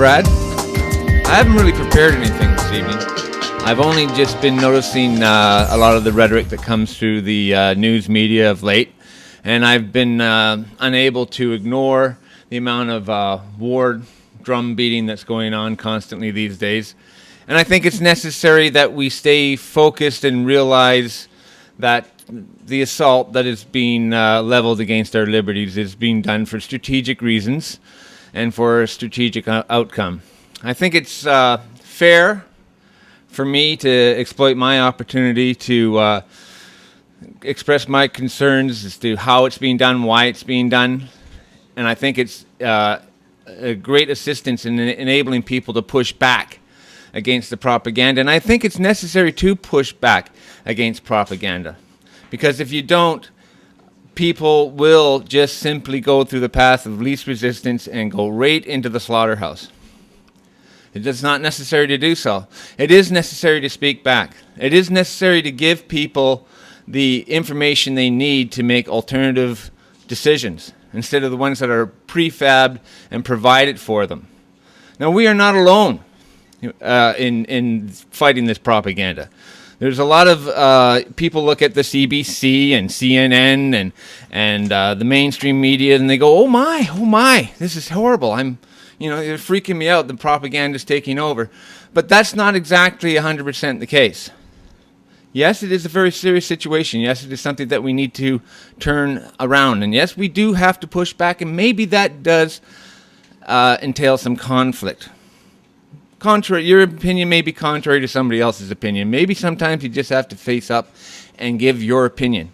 Brad. I haven't really prepared anything this evening. I've only just been noticing a lot of the rhetoric that comes through the news media of late, and I've been unable to ignore the amount of war drum beating that's going on constantly these days. And I think it's necessary that we stay focused and realize that the assault that is being leveled against our liberties is being done for strategic reasons and for a strategic outcome. I think it's fair for me to exploit my opportunity to express my concerns as to how it's being done, why it's being done. And I think it's a great assistance in enabling people to push back against the propaganda. And I think it's necessary to push back against propaganda. Because if you don't, people will just simply go through the path of least resistance and go right into the slaughterhouse. It is not necessary to do so. It is necessary to speak back. It is necessary to give people the information they need to make alternative decisions instead of the ones that are prefabbed and provided for them. Now, we are not alone in fighting this propaganda. There's a lot of people look at the CBC and CNN and the mainstream media, and they go, oh my, this is horrible. They're freaking me out. The propaganda's taking over. But that's not exactly 100% the case. Yes, it is a very serious situation. Yes, it is something that we need to turn around. And yes, we do have to push back, and maybe that does entail some conflict. Your opinion may be contrary to somebody else's opinion. Maybe sometimes you just have to face up and give your opinion.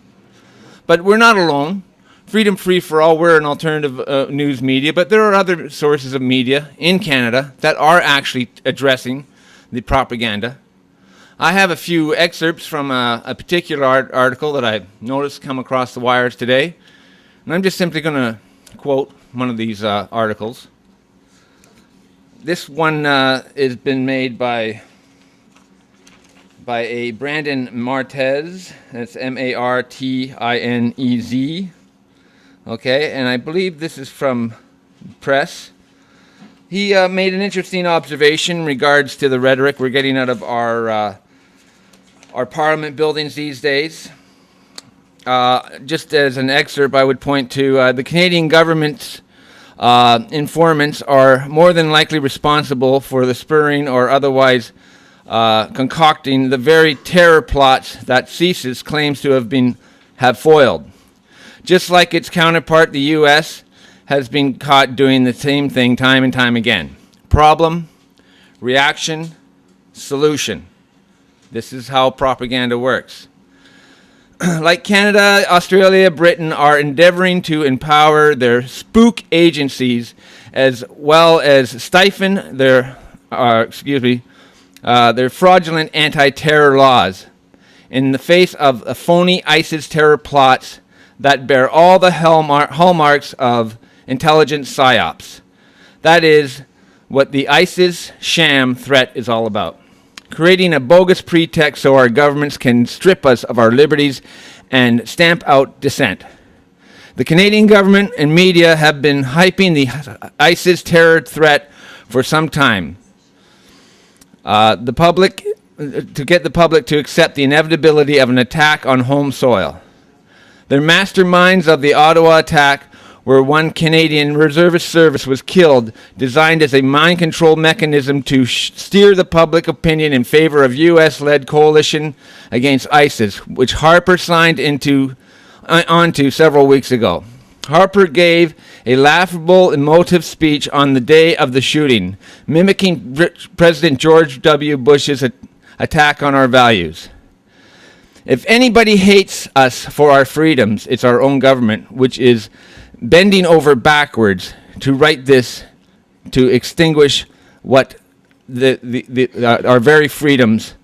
But we're not alone. Freedom Free for All, we're an alternative news media, but there are other sources of media in Canada that are actually addressing the propaganda. I have a few excerpts from a particular article that I noticed come across the wires today, and I'm just simply going to quote one of these articles. This one has been made by a Brandon Martez. That's Martinez. Okay, and I believe this is from Press. He made an interesting observation in regards to the rhetoric we're getting out of our parliament buildings these days. Just as an excerpt, I would point to the Canadian government's informants are more than likely responsible for the spurring or otherwise concocting the very terror plots that CSIS claims to have foiled. Just like its counterpart, the U.S. has been caught doing the same thing time and time again. Problem, reaction, solution. This is how propaganda works. Like Canada, Australia, Britain are endeavoring to empower their spook agencies as well as stifle their fraudulent anti-terror laws in the face of a phony ISIS terror plots that bear all the hallmarks of intelligence psyops. That is what the ISIS sham threat is all about. Creating a bogus pretext so our governments can strip us of our liberties and stamp out dissent. The Canadian government and media have been hyping the ISIS terror threat for some time. To get the public to accept the inevitability of an attack on home soil. The masterminds of the Ottawa attack, where one Canadian reservist service was killed, designed as a mind control mechanism to steer the public opinion in favor of U.S.-led coalition against ISIS, which Harper signed onto several weeks ago. Harper gave a laughable, emotive speech on the day of the shooting, mimicking President George W. Bush's attack on our values. If anybody hates us for our freedoms, it's our own government, which is bending over backwards to write this to extinguish what our very freedoms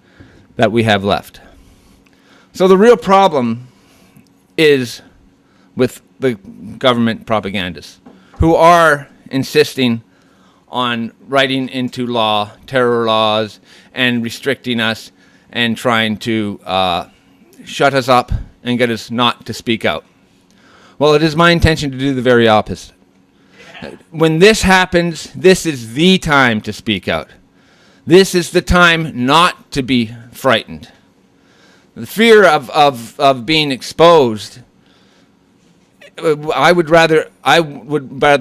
that we have left. So the real problem is with the government propagandists who are insisting on writing into law terror laws and restricting us and trying to shut us up and get us not to speak out. Well, it is my intention to do the very opposite. When this happens, this is the time to speak out. This is the time not to be frightened. The fear of being exposed, I would rather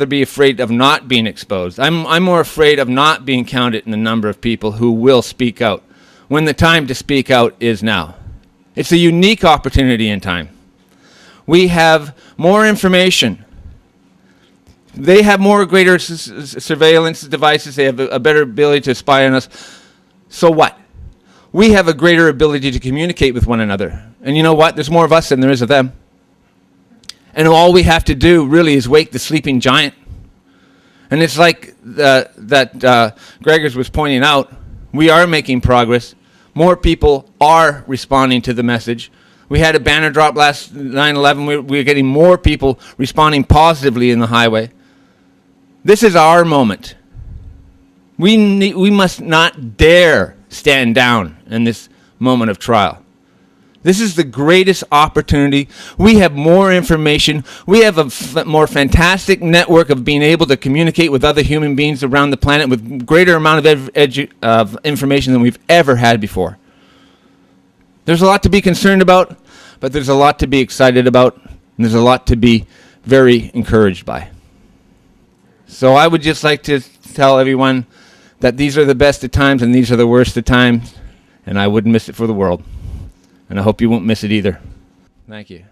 be afraid of not being exposed. I'm more afraid of not being counted in the number of people who will speak out when the time to speak out is now. It's a unique opportunity in time. We have more information. They have greater surveillance devices. They have a better ability to spy on us. So what? We have a greater ability to communicate with one another. And you know what? There's more of us than there is of them. And all we have to do really is wake the sleeping giant. And it's like that Gregors was pointing out. We are making progress. More people are responding to the message. We had a banner drop last 9/11. We're getting more people responding positively in the highway. This is our moment. We must not dare stand down in this moment of trial. This is the greatest opportunity. We have more information. We have a more fantastic network of being able to communicate with other human beings around the planet with greater amount of information than we've ever had before. There's a lot to be concerned about, but there's a lot to be excited about, and there's a lot to be very encouraged by. So I would just like to tell everyone that these are the best of times and these are the worst of times, and I wouldn't miss it for the world. And I hope you won't miss it either. Thank you.